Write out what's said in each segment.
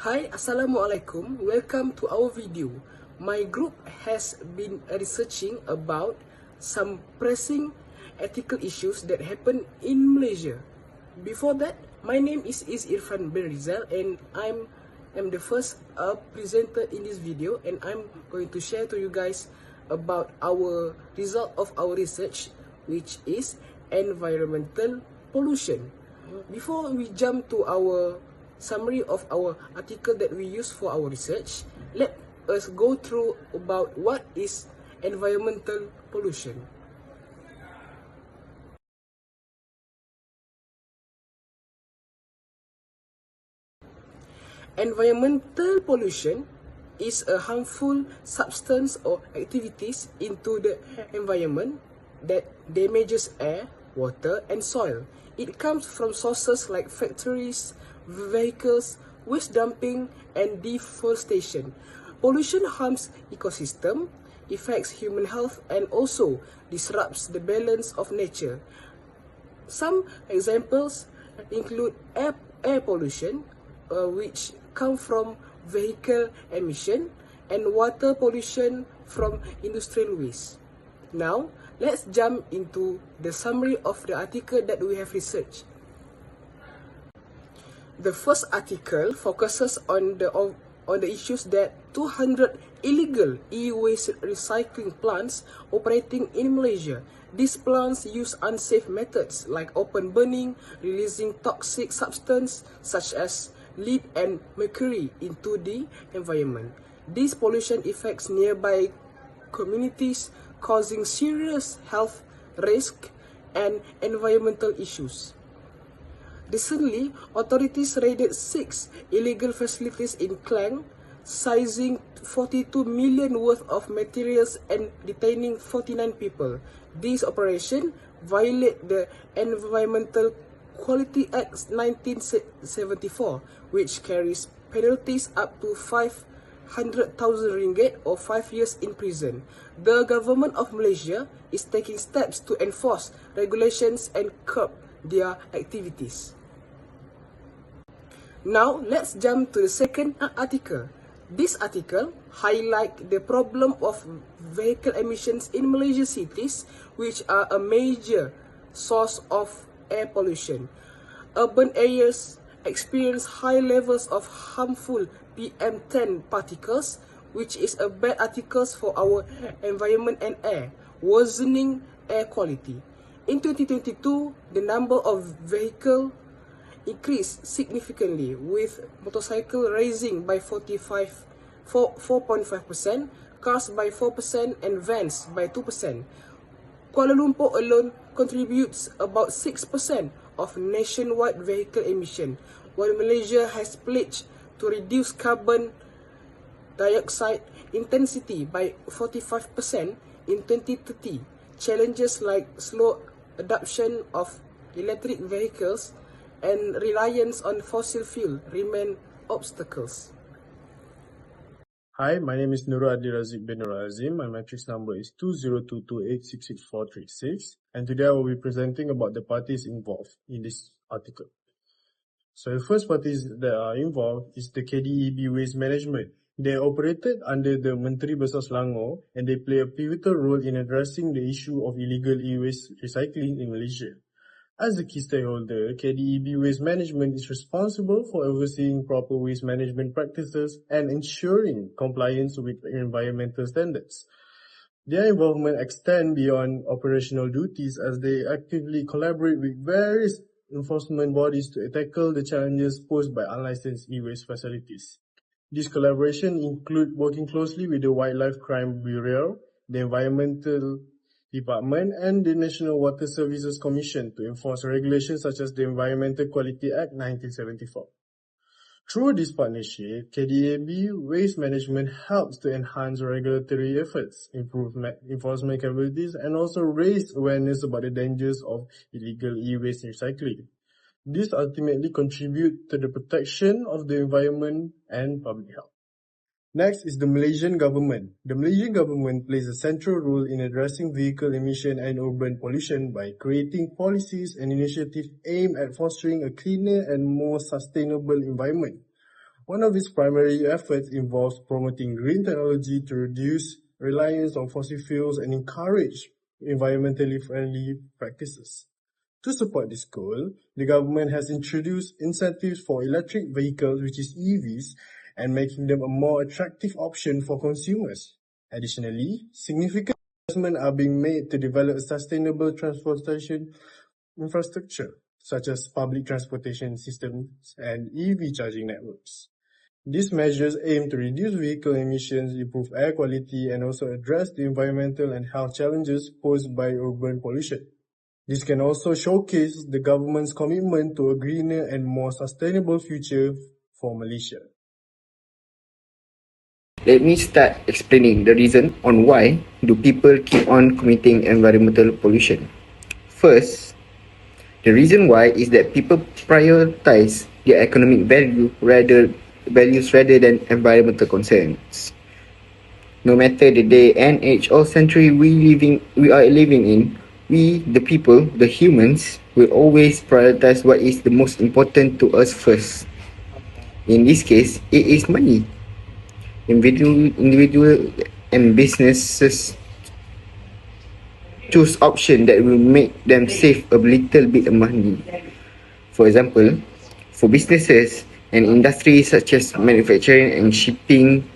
Hi, Assalamualaikum. Welcome to our video. My group has been researching about some pressing ethical issues that happen in Malaysia. Before that, my name is Irfan bin Rizal and I'm the first presenter in this video, and I'm going to share to you guys about our result of our research, which is environmental pollution. Before we jump to our summary of our article that we use for our research, let us go through about what is environmental pollution. Environmental pollution is a harmful substance or activities into the environment that damages air, water, and soil. It comes from sources like factories, vehicles, waste dumping, and deforestation. Pollution harms ecosystem, affects human health, and also disrupts the balance of nature. Some examples include air pollution, which come from vehicle emission, and water pollution from industrial waste. Now, let's jump into the summary of the article that we have researched. The first article focuses on the issues that 200 illegal e-waste recycling plants operating in Malaysia. These plants use unsafe methods like open burning, releasing toxic substances such as lead and mercury into the environment. This pollution affects nearby communities, causing serious health risk and environmental issues. Recently, authorities raided 6 illegal facilities in Klang, seizing 42 million worth of materials and detaining 49 people. This operation violates the Environmental Quality Act 1974, which carries penalties up to 500,000 ringgit or 5 years in prison. The government of Malaysia is taking steps to enforce regulations and curb their activities. Now, let's jump to the second article. This article highlights the problem of vehicle emissions in Malaysian cities, which are a major source of air pollution. Urban areas experience high levels of harmful PM10 particles, which is a bad articles for our environment and air, worsening air quality. In 2022, the number of vehicles increased significantly, with motorcycle rising by 4.5%, cars by 4%, and vans by 2%. Kuala Lumpur alone contributes about 6% of nationwide vehicle emission, while Malaysia has pledged to reduce carbon dioxide intensity by 45% in 2030. Challenges like slow adoption of electric vehicles and reliance on fossil fuel remain obstacles. Hi, my name is Nurul Adil Razik bin Nurul Azim. My matrix number is 2022866436, and today I will be presenting about the parties involved in this article. So the first parties that are involved is the KDEB Waste Management. They are operated under the Menteri Besar Selangor, and they play a pivotal role in addressing the issue of illegal e-waste recycling in Malaysia. As a key stakeholder, KDEB Waste Management is responsible for overseeing proper waste management practices and ensuring compliance with environmental standards. Their involvement extends beyond operational duties, as they actively collaborate with various enforcement bodies to tackle the challenges posed by unlicensed e-waste facilities. This collaboration includes working closely with the Wildlife Crime Bureau, the Environmental Department, and the National Water Services Commission to enforce regulations such as the Environmental Quality Act 1974. Through this partnership, KDAB Waste Management helps to enhance regulatory efforts, improve enforcement capabilities, and also raise awareness about the dangers of illegal e-waste recycling. This ultimately contributes to the protection of the environment and public health. Next is the Malaysian government. The Malaysian government plays a central role in addressing vehicle emission and urban pollution by creating policies and initiatives aimed at fostering a cleaner and more sustainable environment. One of its primary efforts involves promoting green technology to reduce reliance on fossil fuels and encourage environmentally friendly practices. To support this goal, the government has introduced incentives for electric vehicles, which is EVs, and making them a more attractive option for consumers. Additionally, significant investments are being made to develop sustainable transportation infrastructure, such as public transportation systems and EV charging networks. These measures aim to reduce vehicle emissions, improve air quality, and also address the environmental and health challenges posed by urban pollution. This can also showcase the government's commitment to a greener and more sustainable future for Malaysia. Let me start explaining the reason on why do people keep on committing environmental pollution. First, the reason why is that people prioritize their economic values rather than environmental concerns. No matter the day and age or century we are living in, we, the people, the humans, will always prioritize what is the most important to us first. In this case, it is money. Individual and businesses choose option that will make them save a little bit of money. For example, for businesses and industries such as manufacturing and shipping,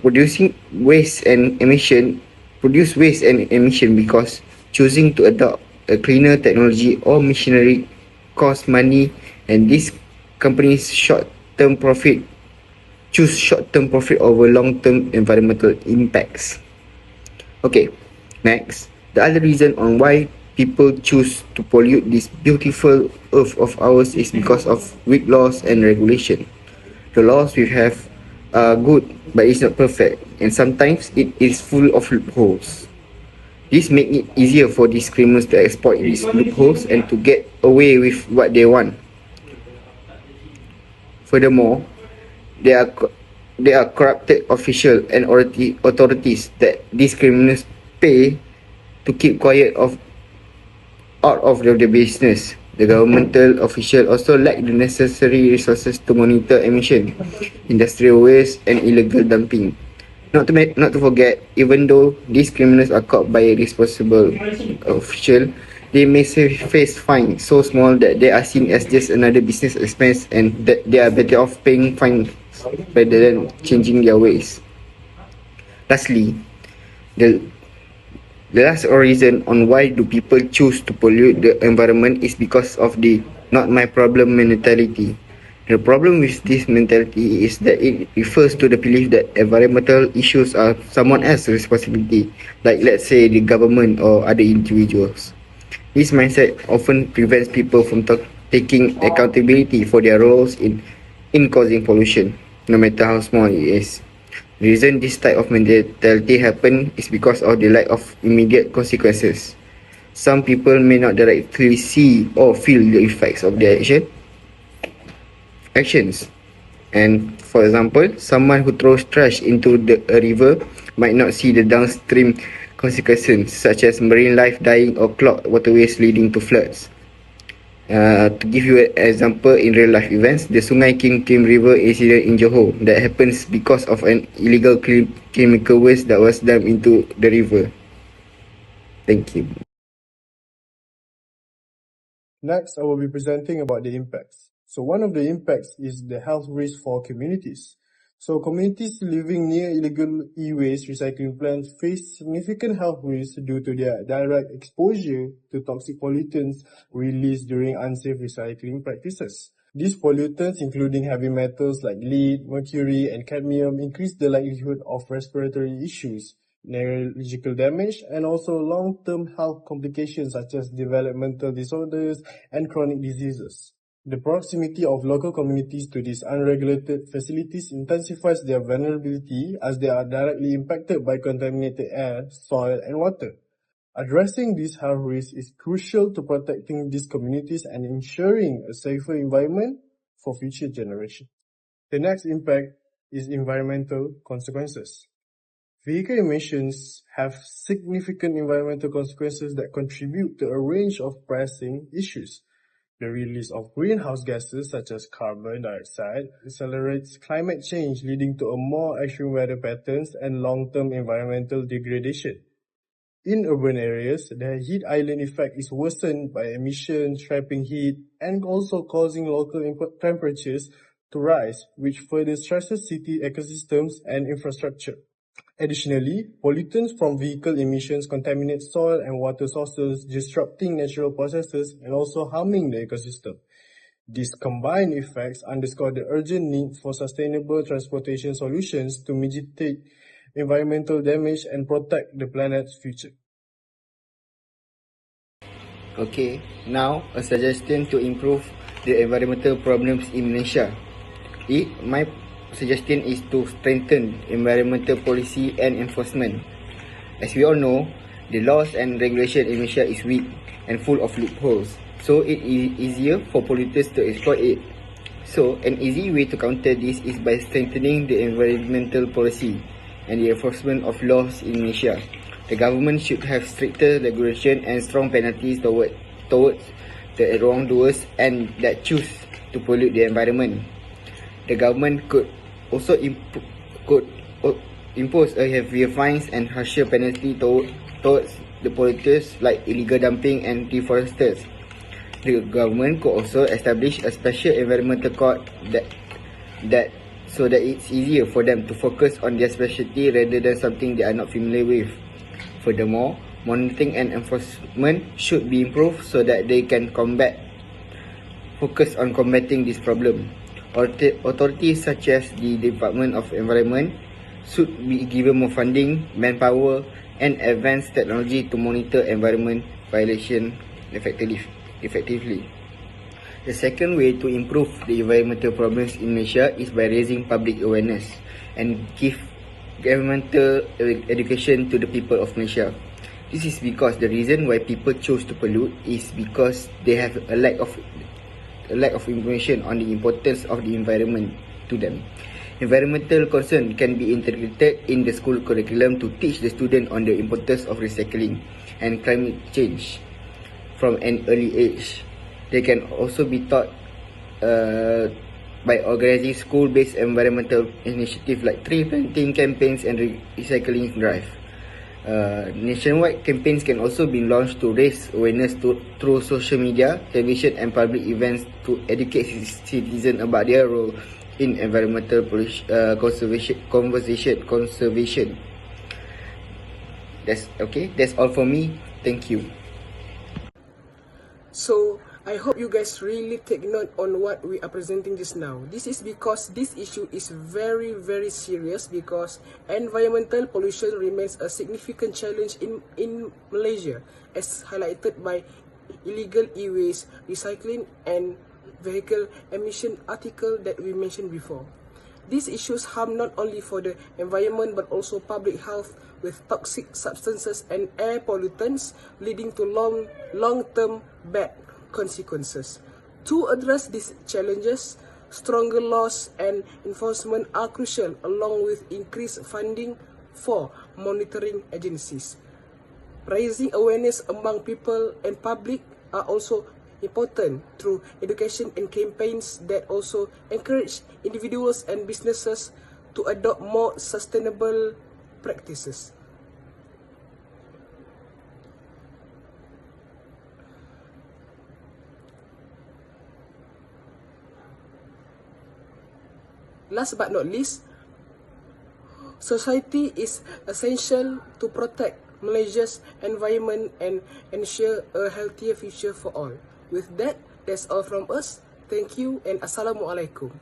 producing waste and emission produce waste and emission because choosing to adopt a cleaner technology or machinery costs money, and these companies choose short-term profit over long-term environmental impacts. Okay, next, the other reason on why people choose to pollute this beautiful earth of ours is because of weak laws and regulation. The laws we have are good, but it's not perfect, and sometimes it is full of loopholes. This makes it easier for these criminals to exploit these loopholes and to get away with what they want. Furthermore, there are corrupted officials and authorities that these criminals pay to keep out of the business. The governmental officials also lack the necessary resources to monitor emission, industrial waste, and illegal dumping. Not to forget, even though these criminals are caught by a responsible official, they may face fines so small that they are seen as just another business expense, and that they are better off paying fines rather than changing their ways. Lastly, the last reason on why do people choose to pollute the environment is because of the not my problem mentality. The problem with this mentality is that it refers to the belief that environmental issues are someone else's responsibility, like let's say the government or other individuals. This mindset often prevents people from taking accountability for their roles in causing pollution, no matter how small it is. The reason this type of mentality happen is because of the lack of immediate consequences. Some people may not directly see or feel the effects of their actions. And for example, someone who throws trash into a river might not see the downstream consequences such as marine life dying or clogged waterways leading to floods. To give you an example in real life events, the Sungai Kim Kim River incident in Johor that happens because of an illegal chemical waste that was dumped into the river. Thank you. Next, I will be presenting about the impacts. So one of the impacts is the health risk for communities. So communities living near illegal e-waste recycling plants face significant health risks due to their direct exposure to toxic pollutants released during unsafe recycling practices. These pollutants, including heavy metals like lead, mercury, and cadmium, increase the likelihood of respiratory issues, neurological damage, and also long-term health complications such as developmental disorders and chronic diseases. The proximity of local communities to these unregulated facilities intensifies their vulnerability as they are directly impacted by contaminated air, soil, and water. Addressing these health risks is crucial to protecting these communities and ensuring a safer environment for future generations. The next impact is environmental consequences. Vehicle emissions have significant environmental consequences that contribute to a range of pressing issues. The release of greenhouse gases such as carbon dioxide accelerates climate change, leading to a more extreme weather patterns and long-term environmental degradation. In urban areas, the heat island effect is worsened by emissions, trapping heat, and also causing local temperatures to rise, which further stresses city ecosystems and infrastructure. Additionally, pollutants from vehicle emissions contaminate soil and water sources, disrupting natural processes and also harming the ecosystem. These combined effects underscore the urgent need for sustainable transportation solutions to mitigate environmental damage and protect the planet's future. Okay, now a suggestion to improve the environmental problems in Malaysia. My suggestion is to strengthen environmental policy and enforcement. As we all know, the laws and regulation in Malaysia is weak and full of loopholes, so it is easier for polluters to exploit it. So, an easy way to counter this is by strengthening the environmental policy and the enforcement of laws in Malaysia. The government should have stricter regulation and strong penalties towards the wrongdoers and that choose to pollute the environment. The government could also impose a heavier fines and harsher penalty towards the polluters like illegal dumping and deforesters. The government could also establish a special environmental court so that it's easier for them to focus on their specialty rather than something they are not familiar with. Furthermore, monitoring and enforcement should be improved so that they can focus on combating this problem. Authorities such as the Department of Environment should be given more funding, manpower, and advanced technology to monitor environment violation effectively. The second way to improve the environmental problems in Malaysia is by raising public awareness and give environmental education to the people of Malaysia. This is because the reason why people choose to pollute is because they have a lack of information on the importance of the environment to them. Environmental concern can be integrated in the school curriculum to teach the student on the importance of recycling and climate change from an early age. They can also be taught by organizing school-based environmental initiatives like tree planting campaigns and recycling drive. Nationwide campaigns can also be launched to raise awareness through social media, television and public events to educate citizens about their role in environmental conservation. That's all for me. Thank you. So, I hope you guys really take note on what we are presenting just now. This is because this issue is very, very serious because environmental pollution remains a significant challenge in Malaysia, as highlighted by illegal e-waste, recycling and vehicle emission article that we mentioned before. These issues harm not only for the environment but also public health with toxic substances and air pollutants leading to long-term bad consequences. To address these challenges, stronger laws and enforcement are crucial along with increased funding for monitoring agencies. Raising awareness among people and public are also important through education and campaigns that also encourage individuals and businesses to adopt more sustainable practices. Last but not least, society is essential to protect Malaysia's environment and ensure a healthier future for all. With that, that's all from us. Thank you and Assalamualaikum.